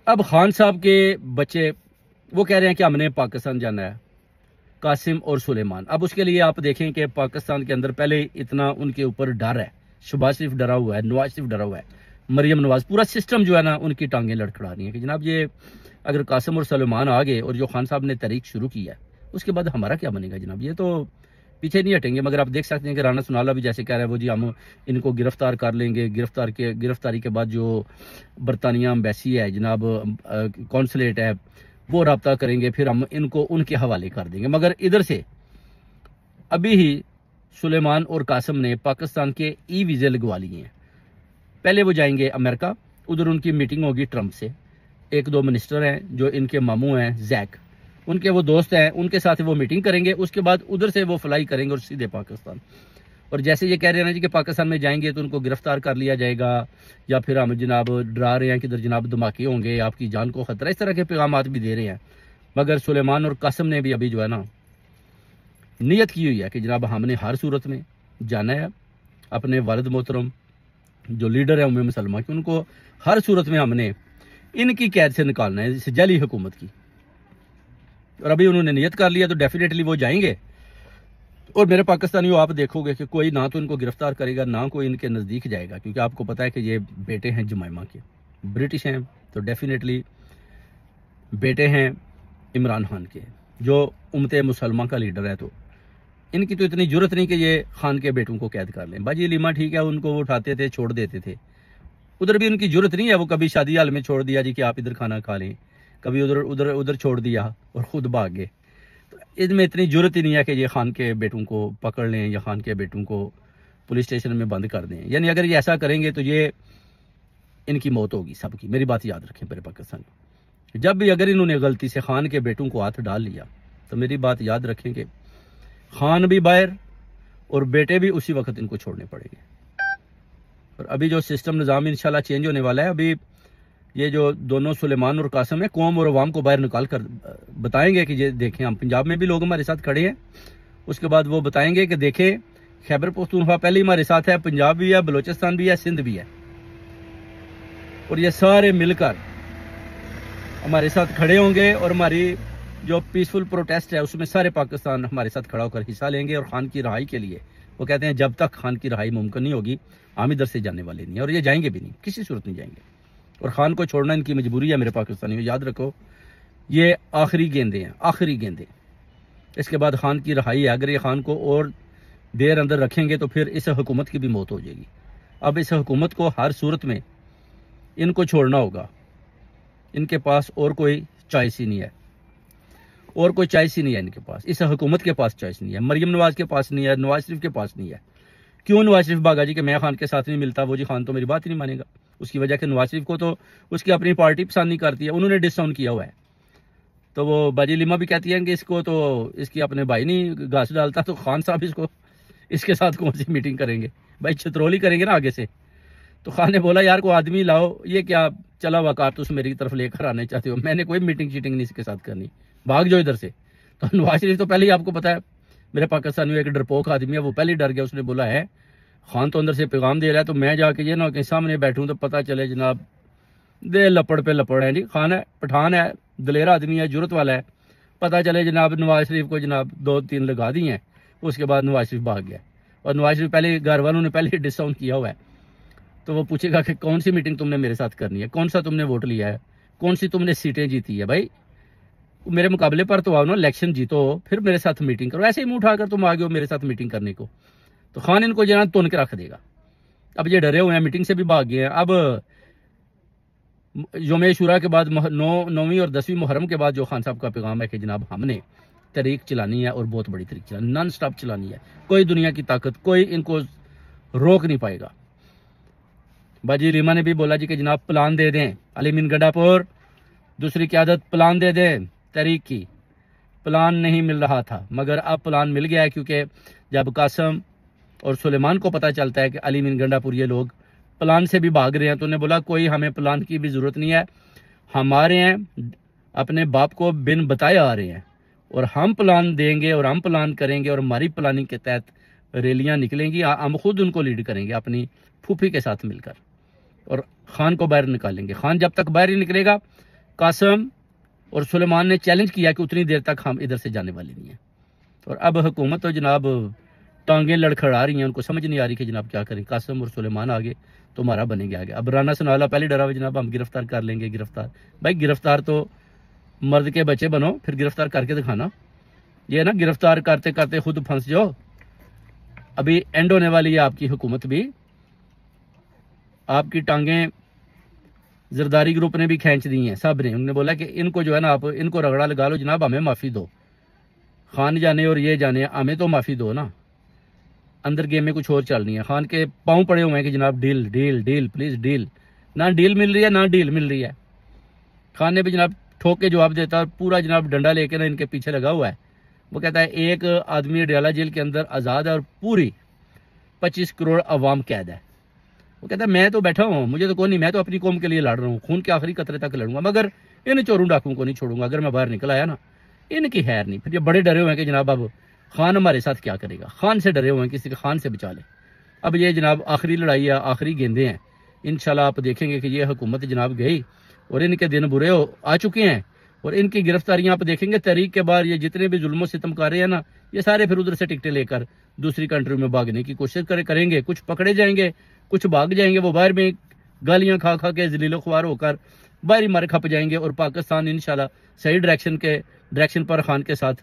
अब खान साहब के बच्चे वो कह रहे हैं कि हमने पाकिस्तान जाना है, कासिम और सुलेमान। अब उसके लिए आप देखें कि पाकिस्तान के अंदर पहले इतना उनके ऊपर डर है, शहबाज शरीफ डरा हुआ है, नवाज शरीफ डरा हुआ है, मरियम नवाज, पूरा सिस्टम जो है ना उनकी टांगें लड़खड़ा रही हैं कि जनाब ये अगर कासिम और सुलेमान आ गए और जो खान साहब ने तहरीक शुरू की है उसके बाद हमारा क्या बनेगा जनाब, ये तो पीछे नहीं हटेंगे। मगर आप देख सकते हैं कि राना सुनाला भी जैसे कह रहा है वो जी हम इनको गिरफ्तार कर लेंगे, गिरफ्तारी के बाद जो बरतानिया एम्बेसी है जनाब, कौंसलेट है, वो रब्ता करेंगे, फिर हम इनको उनके हवाले कर देंगे। मगर इधर से अभी ही सुलेमान और कासिम ने पाकिस्तान के ई वीज़े लगवा लिए हैं। पहले वो जाएंगे अमेरिका, उधर उनकी मीटिंग होगी ट्रंप से। एक दो मिनिस्टर हैं जो इनके मामू हैं, जैक, उनके वो दोस्त हैं, उनके साथ वो मीटिंग करेंगे। उसके बाद उधर से वो फ्लाई करेंगे और सीधे पाकिस्तान। और जैसे ये कह रहे हैं ना जी कि पाकिस्तान में जाएंगे तो उनको गिरफ्तार कर लिया जाएगा, या फिर हम जनाब डरा रहे हैं कि इधर जनाब धमाके होंगे, आपकी जान को खतरा, इस तरह के पैगाम भी दे रहे हैं। मगर सुलेमान और कासिम ने भी अभी जो है ना नियत की हुई है कि जनाब हमने हर सूरत में जाना है, अपने वालिद मोहतरम जो लीडर है उम्मे मुसलमान की, उनको हर सूरत में हमने इनकी कैद से निकालना है, इस जाली हुकूमत की। और अभी उन्होंने नियत कर लिया तो डेफिनेटली वो जाएंगे। और मेरे पाकिस्तानियों आप देखोगे कि कोई ना तो इनको गिरफ्तार करेगा, ना कोई इनके नज़दीक जाएगा, क्योंकि आपको पता है कि ये बेटे हैं जुमैमा के, ब्रिटिश हैं, तो डेफिनेटली बेटे हैं इमरान खान के जो उम्मत मुसलमान का लीडर है। तो इनकी तो इतनी जरूरत नहीं कि ये खान के बेटों को कैद कर लें। बाजी लीमा ठीक है, उनको वो उठाते थे छोड़ देते थे, उधर भी उनकी जरूरत नहीं है। वो कभी शादी हाल में छोड़ दिया जी कि आप इधर खाना खा लें, कभी उधर उधर उधर छोड़ दिया और खुद भाग गए। तो इसमें इतनी जरूरत ही नहीं है कि ये खान के बेटों को पकड़ लें या खान के बेटों को पुलिस स्टेशन में बंद कर दें। यानी अगर ये ऐसा करेंगे तो ये इनकी मौत होगी सबकी। मेरी बात याद रखें मेरे पाकिस्तान, जब भी अगर इन्होंने गलती से खान के बेटों को हाथ डाल लिया तो मेरी बात याद रखें कि खान भी बाहर और बेटे भी उसी वक्त इनको छोड़ने पड़ेंगे। और अभी जो सिस्टम निज़ाम इंशाल्लाह चेंज होने वाला है, अभी ये जो दोनों सुलेमान और कासिम है कौम और अवाम को बाहर निकाल कर बताएंगे कि ये देखें हम पंजाब में भी लोग हमारे साथ खड़े हैं। उसके बाद वो बताएंगे कि देखें खैबर पख्तूनख्वा पहले ही हमारे साथ है, पंजाब भी है, बलोचिस्तान भी है, सिंध भी है, और ये सारे मिलकर हमारे साथ खड़े होंगे। और हमारी जो पीसफुल प्रोटेस्ट है उसमें सारे पाकिस्तान हमारे साथ खड़ा होकर हिस्सा लेंगे। और खान की रहाई के लिए वो कहते हैं जब तक खान की रहाई मुमकिन नहीं होगी हम इधर से जाने वाले नहीं, और ये जाएंगे भी नहीं, किसी सूरत नहीं जाएंगे। और खान को छोड़ना इनकी मजबूरी है मेरे पाकिस्तानियों, याद रखो ये आखिरी गेंदे हैं, आखिरी गेंदे। इसके बाद खान की रहाई है। अगर ये खान को और देर अंदर रखेंगे तो फिर इस हुकूमत की भी मौत हो जाएगी। अब इस हुकूमत को हर सूरत में इनको छोड़ना होगा, इनके पास और कोई चॉइस ही नहीं है, और कोई चॉइस ही नहीं है इनके पास, इस हुकूमत के पास चॉइस नहीं है, मरियम नवाज के पास नहीं है, नवाज शरीफ के पास नहीं है। क्यों नवाज शरीफ भागा जी कि मैं खान के साथ नहीं मिलता, वो जी खान तो मेरी बात ही नहीं मानेगा। उसकी वजह कि नवाज शरीफ को तो उसकी अपनी पार्टी पसंद नहीं करती है, उन्होंने डिसऑन किया हुआ है। तो वो बाजी लिमा भी कहती है कि इसको तो इसकी अपने भाई नहीं घास डालता, तो खान साहब इसको इसके साथ कौन सी मीटिंग करेंगे भाई, छतरौली करेंगे ना आगे से। तो खान ने बोला यार को आदमी लाओ, ये क्या चला हुआ कारतूस मेरी तरफ लेकर आने चाहते हो, मैंने कोई मीटिंग शीटिंग नहीं इसके साथ करनी, भाग जाओ इधर से। तो नवाज शरीफ तो पहले ही आपको पता है मेरे पाकिस्तान में एक डरपोक आदमी है, वो पहले ही डर गया। उसने बोला है खान तो अंदर से पैगाम दे रहा है, तो मैं जाके ये ना कि सामने बैठूं तो पता चले जनाब दे लपड़ पे लपड़ है। जी खान है, पठान है, दलेरा आदमी है, जरूरत वाला है, पता चले जनाब नवाज शरीफ को जनाब 2-3 लगा दी हैं, उसके बाद नवाज शरीफ भाग गया। और नवाज शरीफ पहले घर वालों ने पहले ही डिसऑन किया हुआ है, तो वो पूछेगा कि कौन सी मीटिंग तुमने मेरे साथ करनी है, कौन सा तुमने वोट लिया है, कौन सी तुमने सीटें जीती है। भाई मेरे मुकाबले पर तो आओ ना, इलेक्शन जीतो, फिर मेरे साथ मीटिंग करो। ऐसे ही मुंह उठाकर तुम आ गए हो मेरे साथ मीटिंग करने को, तो खान इनको जना तुन के रख देगा। अब ये डरे हुए हैं, मीटिंग से भी भाग गए हैं। अब यौम शुरा के बाद 9वीं और 10वीं मुहर्रम के बाद जो खान साहब का पैगाम है कि जनाब हमने तहरीक चलानी है और बहुत बड़ी तहरीक चलानी, नॉन स्टॉप चलानी है, कोई दुनिया की ताकत कोई इनको रोक नहीं पाएगा। बाजी रीमा ने भी बोला जी कि जनाब प्लान दे दें, अली मीन गंडापुर दूसरी क़यादत प्लान दे दें तहरीक की। प्लान नहीं मिल रहा था मगर अब प्लान मिल गया है, क्योंकि जब कासिम और सुलेमान को पता चलता है कि अली मीन गंडापुर ये लोग प्लान से भी भाग रहे हैं, तो उन्हें बोला कोई हमें प्लान की भी ज़रूरत नहीं है, हमारे हैं अपने बाप को बिन बताए आ रहे हैं और हम प्लान देंगे और हम प्लान करेंगे और हमारी प्लानिंग के तहत रैलियां निकलेंगी, हम खुद उनको लीड करेंगे अपनी फूफी के साथ मिलकर और खान को बाहर निकालेंगे। खान जब तक बाहर ही निकलेगा कासिम और सुलेमान ने चैलेंज किया कि उतनी देर तक हम इधर से जाने वाले नहीं हैं। और अब हुकूमत तो जनाब टांगें लड़खड़ा रही हैं, उनको समझ नहीं आ रही कि जनाब क्या करें। कासिम और सुलेमान आगे तो हमारा बनेंगे आगे। अब राना सनाला पहले डरा हुआ जनाब हम गिरफ्तार कर लेंगे। गिरफ्तार भाई, गिरफ्तार तो मर्द के बच्चे बनो, फिर गिरफ्तार करके दिखाना। ये ना गिरफ्तार करते करते खुद फंस जाओ। अभी एंड होने वाली है आपकी हुकूमत भी। आपकी टांगें जरदारी ग्रुप ने भी खींच दी हैं, सब ने। उन्होंने बोला कि इनको जो है ना आप इनको रगड़ा लगा लो जनाब, हमें माफ़ी दो। खान जाने और ये जाने, हमें तो माफ़ी दो ना। अंदर गेम में कुछ और चल रही है। खान के पाँव पड़े हुए हैं कि जनाब deal deal deal please deal. ना डील मिल रही है ना डील मिल रही है। खान ने भी जनाब ठोक के जवाब देता है, पूरा जनाब डंडा लेके ना इनके पीछे लगा हुआ है। वो कहता है एक आदमी अडयाला जेल के अंदर आज़ाद है और पूरी 25 करोड़ अवाम कैद है। वो कहता है मैं तो बैठा हूँ, मुझे तो कोई नहीं, मैं तो अपनी कौम के लिए लड़ रहा हूँ, खून के आखिरी कतरे तक लड़ूंगा, मगर इन चोरों डाकुओं को नहीं छोड़ूंगा। अगर मैं बाहर निकल आया ना, इनकी खैर नहीं। फिर ये बड़े डरे हुए हैं कि जनाब अब खान हमारे साथ क्या करेगा। खान से डरे हुए हैं, किसी के खान से बचा ले। अब ये जनाब आखिरी लड़ाई है, आखिरी गेंदे हैं। इंशाल्लाह आप देखेंगे कि ये हुकूमत जनाब गई और इनके दिन बुरे आ चुके हैं। और इनकी गिरफ्तारियां आप देखेंगे तहरीक के बाद, ये जितने भी जुल्म सितमकारी हैं ना, ये सारे फिर उधर से टिकटें लेकर दूसरी कंट्री में भागने की कोशिश करेंगे। कुछ पकड़े जाएंगे, कुछ भाग जाएंगे। वो बाहर में गालियां खा खा के जलीलो ख्वार होकर बाहरी मारे खप जाएंगे। और पाकिस्तान इंशाल्लाह सही डायरेक्शन पर खान के साथ